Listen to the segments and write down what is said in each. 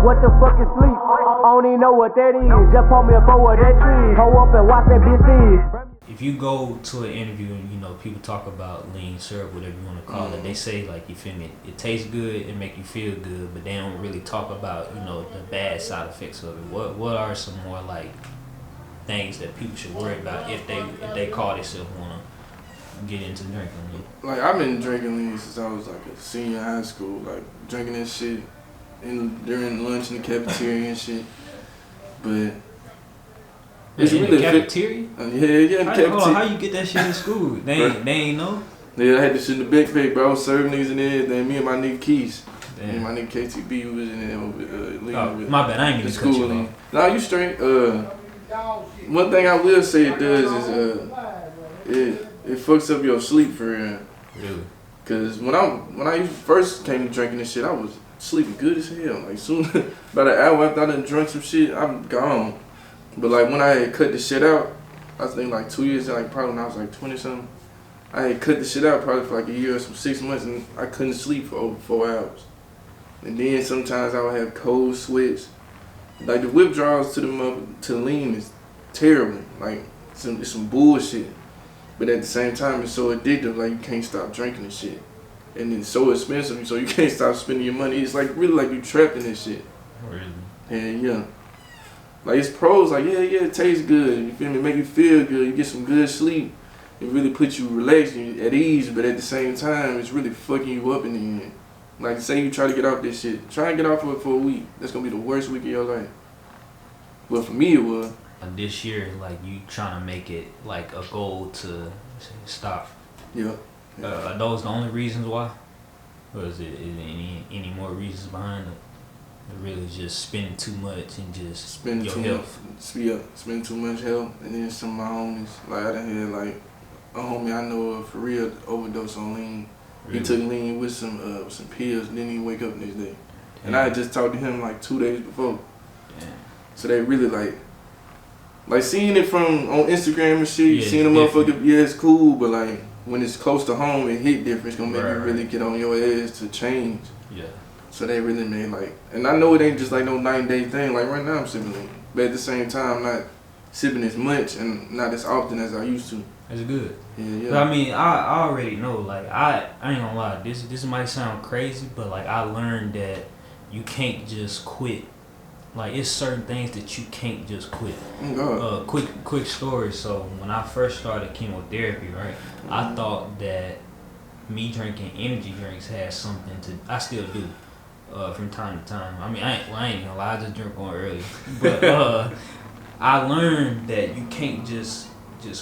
Damn, what the fuck is sleep? I don't even know what that is. Just pull me up over that tree. Hold up and watch that bitch fizz. If you go to an interview and, you know, people talk about lean syrup, whatever you want to call it, they say, like, you feel me, it tastes good, it make you feel good, but they don't really talk about, you know, the bad side effects of it. What are some more, like, things that people should worry about if they call themselves want to get into drinking lean? Like, I've been drinking lean since I was like a senior in high school, like drinking this shit during lunch in the cafeteria and shit. But it's in the cafeteria? Yeah, in the cafeteria. Hold on, how you get that shit in school? They ain't know? Yeah, I had this shit in the backpack, bro. I was serving niggas in there. Then me and my nigga Keys. Me and my nigga KTB was in there with lean. My bad, I ain't even cut you off. Nah, you straight. One thing I will say it does is it fucks up your sleep for real. Really? Cause when I first came to drinking this shit, I was sleeping good as hell. Like soon, about an hour after I done drunk some shit, I'm gone. But like when I had cut the shit out, I think like 2 years, like probably when I was like 20 something, I had cut the shit out probably for like a year or some 6 months, and I couldn't sleep for over 4 hours. And then sometimes I would have cold sweats. Like the withdrawals to the lean is terrible. Like it's some bullshit. But at the same time, it's so addictive. Like you can't stop drinking this shit, and it's so expensive, so you can't stop spending your money. It's like really like you trapped in this shit. Really? And yeah. Like it's pros, like yeah, it tastes good. You feel me? Make you feel good. You get some good sleep. It really puts you relaxed and at ease. But at the same time, it's really fucking you up in the end. Like say you try to get off this shit, try and get off of it for a week. That's gonna be the worst week of your life. Well, for me it was. This year, like you trying to make it like a goal to stop. Yeah. Are those the only reasons why? Or is there any more reasons behind it? Really just spending too much and just spending your too health. Spending too much health, and then some of my homies, like I done had like a homie I know of for real overdose on lean. Really? He took lean with some pills, and then he wake up the next day. Damn. And I had just talked to him like 2 days before. Damn. So they really like seeing it from on Instagram and shit. Yeah, seeing a motherfucker, yeah, it's cool, but like when it's close to home, it hit different. It's gonna make you really get on your ass to change. Yeah. So they really made like, and I know it ain't just like no 9-day thing. Like right now I'm sipping lean, but at the same time I'm not sipping as much and not as often as I used to. That's good. Yeah. But I mean, I already know. Like I ain't gonna lie. This might sound crazy, but like I learned that you can't just quit. Like it's certain things that you can't just quit. Oh God. Quick story. So when I first started chemotherapy, right, I thought that me drinking energy drinks had something to. I still do. From time to time. I mean, I ain't gonna lie, I just drink one early. But I learned that you can't just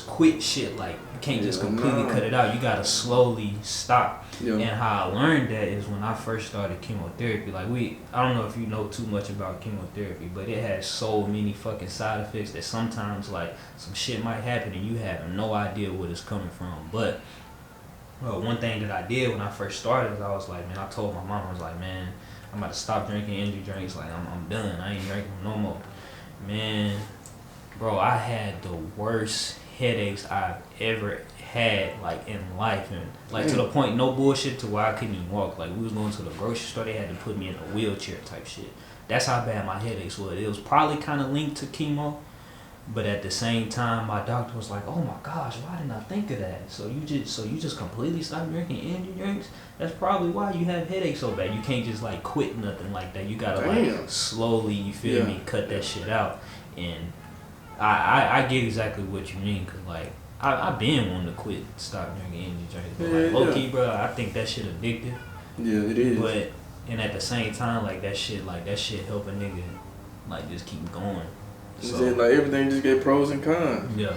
quit shit. Like you can't just completely cut it out. You gotta slowly stop. Yeah. And how I learned that is when I first started chemotherapy. Like I don't know if you know too much about chemotherapy, but it has so many fucking side effects that sometimes like some shit might happen and you have no idea where it's coming from. But one thing that I did when I first started is I was like, man, I told my mom, I was like, man, I'm about to stop drinking energy drinks. Like, I'm done. I ain't drinking no more. Man, bro, I had the worst headaches I've ever had, like, in life. And, like, to the point, no bullshit, to where I couldn't even walk. Like, we was going to the grocery store. They had to put me in a wheelchair type shit. That's how bad my headaches were. It was probably kind of linked to chemo. But at the same time, my doctor was like, "Oh my gosh, why didn't I think of that? So you just completely stopped drinking energy drinks? That's probably why you have headaches so bad. You can't just like quit nothing like that. You gotta like slowly, you feel me, cut that shit out." And I get exactly what you mean, cause like I've been wanting to quit, stop drinking energy drinks, but like low key, bro, I think that shit addictive. Yeah, it is. But and at the same time, like that shit help a nigga like just keep going. So, like everything just get pros and cons. Yeah.